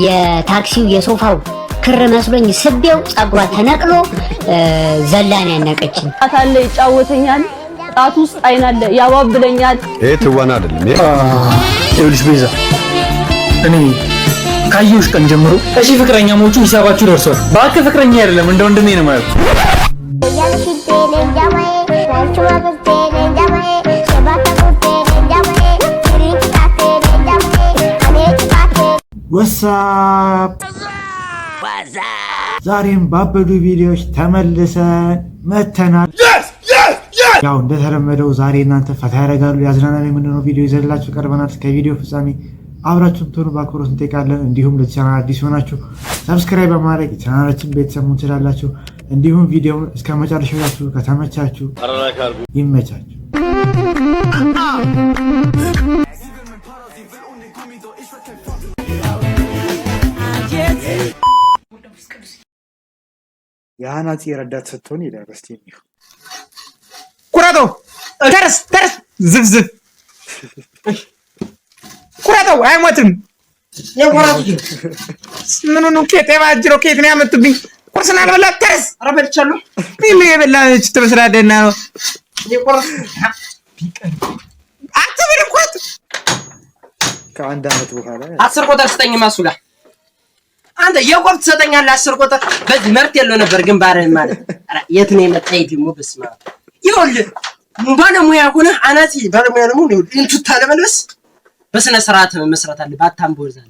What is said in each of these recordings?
የታክሲው የሶፋው ክር መስሎኝ ስቤው ጸጉሯ ተነቅሎ ዘላን ያነቀችኝ። አታለ ይጫወተኛል ጣት ውስጥ አይናለ ያባብለኛል። ትወና አይደለም ይኸውልሽ ቤዛ እኔ ካየሁሽ ቀን ጀምሮ እሺ ፍቅረኛሞቹ ሂሳባችሁ ደርሷል። ባክ ፍቅረኛ አይደለም እንደ ወንድሜ ነው ማለት ወሳፕ ዛሬም ባበዱ ቪዲዮዎች ተመልሰን መተናል። ያው እንደተለመደው ዛሬ እናንተ ፈታ ያደርጋሉ ያዝናናል የምንለው ቪዲዮ ይዘላችሁ ቀርበናል። ከቪዲዮ ፍጻሜ አብራችሁን ትሆኑ በአክብሮት እንጠይቃለን። እንዲሁም ለዚህ ቻናል አዲስ ሆናችሁ ሰብስክራይብ በማድረግ ቻናላችን ቤተሰብ መሆን ትችላላችሁ። እንዲሁም ቪዲዮውን እስከ መጨረሻው ያችሁ ከተመቻችሁ ይመቻችሁ። የአናጺ ረዳት ስትሆን ይላል። እስቲ ኩራቶ ተርስ ዝብዝብ ኩራቶ አይሞትም። የኩራቶ ምን ነው ከጤማ አጅሮ ከየት ነው ያመጡብኝ? ቁርስና አልበላ ተርስ አረበልቻለሁ ቢል የበላች ትመስላለና ነው የቁርስ አትበል ኩራቶ ከአንድ አመት በኋላ 10 ቁጥር ስጠኝ ማሱላ አንተ የቆብ ትሰጠኛለህ 10 ቁጥር በዚህ መርት የለው ነበር ግንባርህ ማለት የት ነው የመጣይ ደግሞ በስማ ይኸውልህ ባለሙያ ሆነ አናጺ ባለሙያ ነው ነው እንቱታ ለመልበስ በስነ ስርዓት መስራት አለ ባታምቦዛል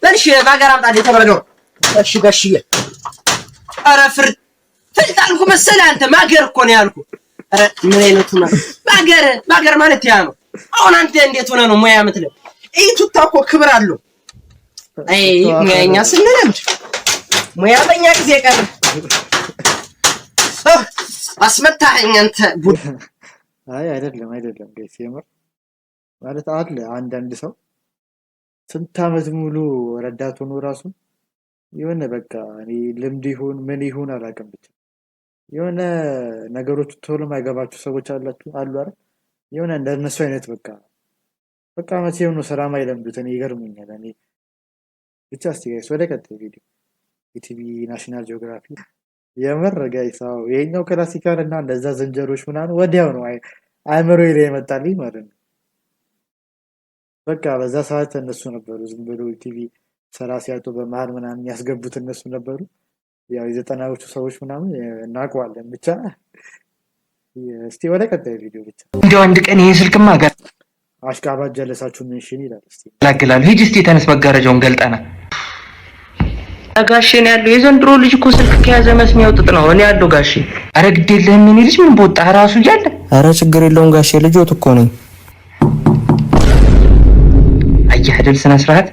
በልሽ ባገር አምጣ ለተበለው እሺ ጋሽዬ ኧረ ፍልጣልኩ መሰለህ አንተ ማገር እኮ ነው ያልኩ ኧረ ምን አይነቱ ነው ማገር ማለት ያ ነው። አሁን አንተ እንዴት ሆነ ነው ሙያ የምትለው እንቱታ እኮ ክብር አለው። አይ ሙያኛ ስንለምድ ሙያ በእኛ ጊዜ ቀር አስመታኸኝ አንተ። አይ አይደለም ጋይስ የምር ማለት አለ አንዳንድ ሰው ስንት ዓመት ሙሉ ረዳት ሆኖ ራሱ የሆነ በቃ እኔ ልምድ ይሁን ምን ይሁን አላውቅም ብቻ የሆነ ነገሮች ቶሎ ማይገባችሁ ሰዎች አሉ አይደል? የሆነ እንደነሱ አይነት በቃ መቼም ነው ሰላም አይለምዱት። እኔ ይገርሙኛል። እኔ ብቻ እስቲ ጋይስ ወደ ቀጣይ ቪዲዮ ኢቲቪ ናሽናል ጂኦግራፊ የምር ጋይስ አዎ ይሄኛው ክላሲካል እና እንደዛ ዝንጀሮች ምናምን ወዲያው ነው አይምሮ ላይ የመጣልኝ ማለት ነው። በቃ በዛ ሰዓት እነሱ ነበሩ ዝም ብሎ ኢቲቪ ሰራ ሲያጡ በመሃል ምናምን ያስገቡት እነሱ ነበሩ። ያው የዘጠናዎቹ ሰዎች ምናምን እናውቀዋለን። ብቻ እስቲ ወደ ቀጣይ ቪዲዮ ብቻ እንደው አንድ ቀን ይሄ ስልክማ ጋር አሽቃባጭ ጀለሳችሁ ሜንሽን ይላል። እስቲ ላግላል ሂጂ እስቲ ተነስ መጋረጃውን ገልጠና ጋሼ ነው ያለው። የዘንድሮ ልጅ እኮ ስልክ ከያዘ መስሚያው ጥጥ ነው። እኔ ያለው ጋሼ አረ ግድ የለህም ምን ልጅ ምን ቦጣ ራሱ እያለ አረ ችግር የለውም ጋሼ ልጆት እኮ ነኝ። አየህ አይደል ስነ ስርዓት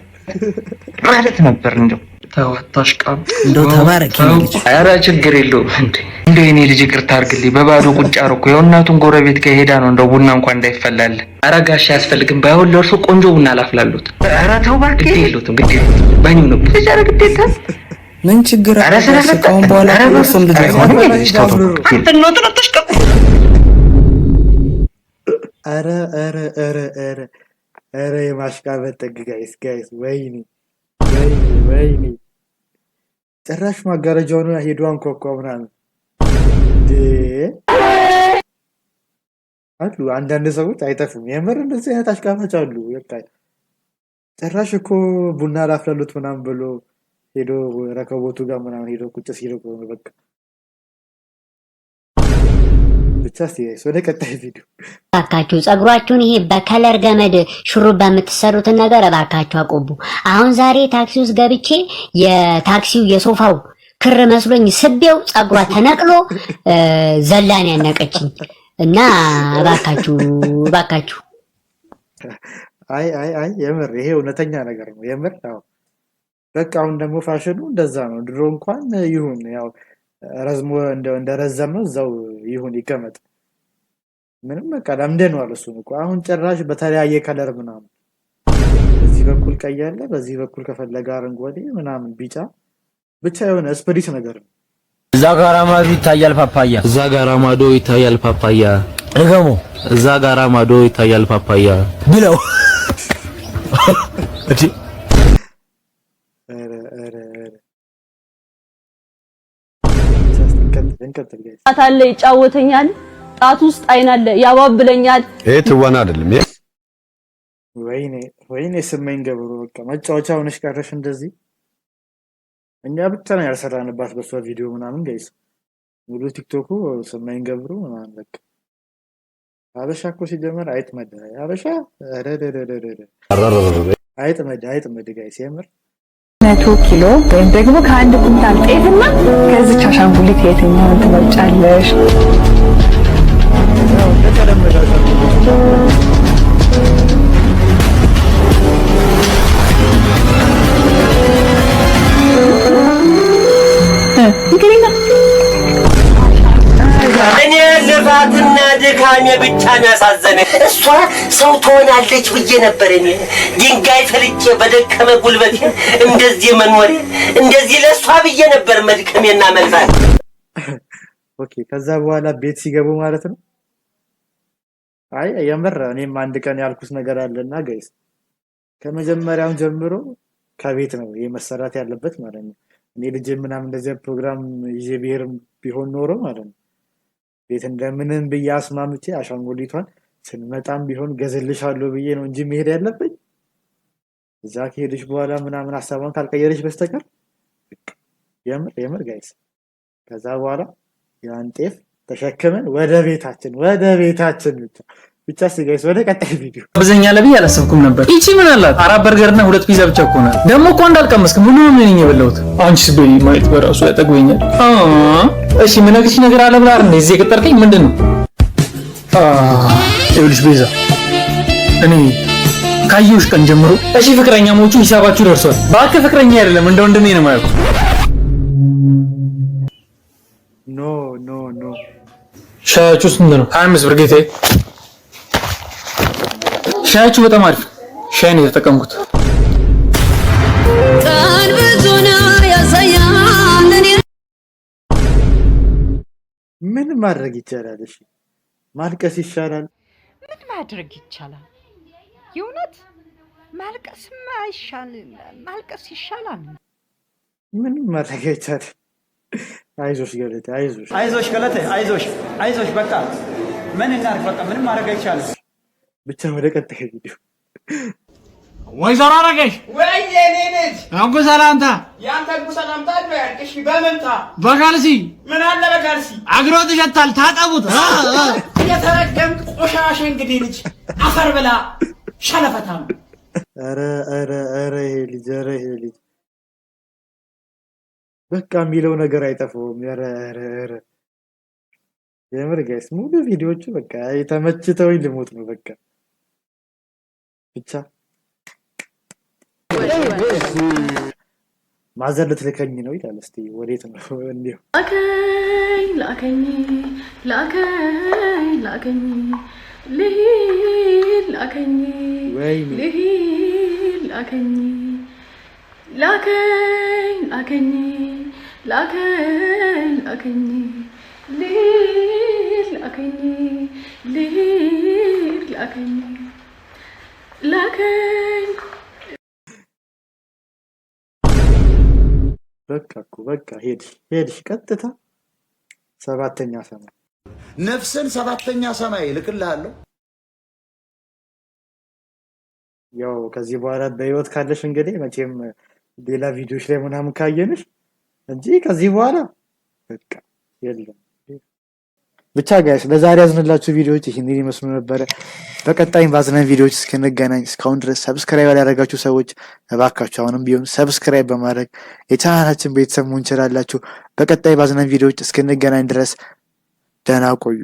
ማለት ነበር እንደው ተዋታሽ ቃል እንደው ተባረክ ልጅ አረ ችግር የለውም እንደ እኔ ልጅ ይቅርታ አድርግልኝ በባዶ ቁጭ አርኩ የእናቱን ጎረቤት ከሄዳ ነው እንደው ቡና እንኳን እንዳይፈላል። አረ ጋሼ ያስፈልግም ባይሆን ለእርሱ ቆንጆ ቡና ላፍላሉት። አረ ተው እባክህ ግድ የለውም ባኒው ነው ተጃረ ግዴታ ምን ችግር አረ ስለፈቀውን በኋላ እሱም ልጅ ነው አንተ ነው ተሽቀቁ አረ የማሽቃበጥ ጥግ ጋይስ ወይኔ ጭራሽ ማጋረጃውን ሄዶ አንኳኳ ምናምን አሉ። አንዳንድ ሰዎች አይጠፉም የምር እንደዚህ አይነት አሽቃባጭ አሉ። በቃ ጭራሽ እኮ ቡና ላፍላሉት ምናምን ብሎ ሄዶ ረከቦቱ ጋር ምናምን ሄዶ ቁጭ ሲል በቃ ብቻ ወደ ቀጣይ ቪዲዮ እባካችሁ ጸጉራችሁን ይሄ በከለር ገመድ ሹሩባ የምትሰሩትን ነገር እባካችሁ አቆቡ። አሁን ዛሬ ታክሲ ውስጥ ገብቼ የታክሲው የሶፋው ክር መስሎኝ ስቤው ጸጉሯ ተነቅሎ ዘላን ያነቀችኝ እና እባካችሁ አይ የምር ይሄ እውነተኛ ነገር ነው የምር። አዎ በቃ አሁን ደግሞ ፋሽኑ እንደዛ ነው። ድሮ እንኳን ይሁን ያው ረዝሞ እንደረዘመው እዛው ይሁን ይቀመጥ ምንም በቃ ለምደነዋል እሱን እኮ። አሁን ጭራሽ በተለያየ ከለር ምናምን በዚህ በኩል ቀይ አለ በዚህ በኩል ከፈለገ አረንጓዴ ምናምን ቢጫ ብቻ የሆነ ስፕሪት ነገር ነው። እዛ ጋራ ማዶ ይታያል ፓፓያ እዛ ጋራ ማዶ ይታያል ፓፓያ እገሞ እዛ ጋራ ማዶ ይታያል ፓፓያ ብለው እንቀጥል ጋይስ። ጣት አለ ይጫወተኛል፣ ጣት ውስጥ አይን አለ ያባብለኛል። ይሄ ትወና አይደለም። ወይኔ ስመኝ ገብሩ በቃ መጫወቻ ሆነሽ ቀረሽ እንደዚህ። እኛ ብቻ ነው ያልሰራንባት በሷ ቪዲዮ ምናምን ጋይስ። ሙሉ ቲክቶኩ ስመኝ ገብሩ ምናምን በቃ አበሻ እኮ ሲጀመር አይጥመድ አበሻ አይጥመድ ጋይስ የምር 100 ኪሎ ወይም ደግሞ ከአንድ ኩንታል ጤፍና ከዚች አሻንጉሊት የትኛውን ትመርጫለሽ? እኔ ልፋትና ድካሜ ብቻ ነው ያሳዘነኝ። እሷ ሰው ትሆናለች ብዬ ነበር። እኔ ድንጋይ ፈልጬ በደከመ ጉልበቴ እንደዚህ መኖሬ እንደዚህ ለእሷ ብዬ ነበር መድከሜና መልፋት። ኦኬ ከዛ በኋላ ቤት ሲገቡ ማለት ነው። አይ የምር እኔም አንድ ቀን ያልኩት ነገር አለና ጋይስ ከመጀመሪያው ጀምሮ ከቤት ነው የመሰራት ያለበት ማለት ነው። እኔ ልጅ ምናምን እንደዚህ ፕሮግራም ይዤ ብሄርም ቢሆን ኖሮ ማለት ነው ቤት እንደምንም ብዬ አስማምቼ አሻንጉሊቷን ስንመጣም ቢሆን ገዝልሻለሁ ብዬ ነው እንጂ መሄድ ያለብኝ እዛ ከሄድሽ በኋላ ምናምን ሐሳቧን ካልቀየረሽ በስተቀር የምር ጋይስ። ከዛ በኋላ ያን ጤፍ ተሸክመን ወደ ቤታችን ብቻ ጋይስ ወደ ቀጣይ ቪዲዮ በዘኛ ለብዬ አላሰብኩም ነበር። እቺ ምን አላት? 4 በርገርና 2 ፒዛ ብቻ እኮ ነው። ደግሞ እኮ እንዳልቀመስክ ምን ነኝ የበላሁት። አንቺስ በይ ማየት በራሱ ያጠግበኛል። እሺ ምን ነግርሽ ነገር አለ ብላ አይደል እዚህ የቀጠርከኝ ምንድነው? ይኸውልሽ ቤዛ እኔ ካየሁሽ ቀን ጀምሮ እሺ ፍቅረኛሞቹ ሂሳባችሁ ደርሷል። ባክ ፍቅረኛ አይደለም እንደ ወንድሜ ነው ማለት። ኖ ሻያችሁ ስንት ነው? 25 ብር ጌታዬ። ሻያችሁ በጣም አሪፍ ሻይ ነው የተጠቀምኩት። ቀን ብዙ ነው ያሳያል። ምን ማድረግ ይቻላል? እሺ ማልቀስ ይሻላል። ምን ማድረግ ይቻላል? የእውነት ማልቀስማ አይሻልም? ማልቀስ ይሻላል። ምን ማድረግ ይቻላል? አይዞሽ ገለቴ አይዞሽ ገለቴ አይዞሽ በቃ ምን እናድርግ? በቃ ምንም ማድረግ አይቻልም። ብቻ ወደ ቀጣይ ቪዲዮ ወይዘሮ አረገሽ ወይ የኔ ልጅ አንጎ ሰላምታ ያንተ ሰላምታ ነው ያልሽ በመንታ በካልሲ ምን አለ በካልሲ አግሮት ይሸታል ታጠቡት። የተረገምት ቆሻሻ እንግዲህ ልጅ አፈር ብላ ሸለፈታም። ኧረ ይሄ ልጅ በቃ የሚለው ነገር አይጠፋውም። ኧረ የምር ጋይስ ሙሉ ቪዲዮቹ በቃ የተመችተውኝ ልሞት ነው በቃ ብቻ ማዘር ልትልከኝ ነው ይላል። እስቲ ወዴት ነው እንዴው? ላከኝ ልሂድ ላከኝ በቃ ሄድሽ ቀጥታ 7ኛ ሰማይ ነፍስን 7ኛ ሰማይ ልክልሃለሁ። ያው ከዚህ በኋላ በህይወት ካለሽ እንግዲህ መቼም ሌላ ቪዲዮዎች ላይ ምናምን ካየንሽ እንጂ ከዚህ በኋላ በቃ የለም። ብቻ ጋይስ ለዛሬ ያዝንላችሁ ቪዲዮዎች ይህንን ይመስሉ ነበረ። በቀጣይ ባዝናኝ ቪዲዮዎች እስክንገናኝ እስካሁን ድረስ ሰብስክራይብ ያላደረጋችሁ ሰዎች እባካችሁ አሁንም ቢሆን ሰብስክራይብ በማድረግ የቻናላችን ቤተሰብ መሆን ትችላላችሁ። በቀጣይ ባዝናኝ ቪዲዮዎች እስክንገናኝ ድረስ ደህና ቆዩ።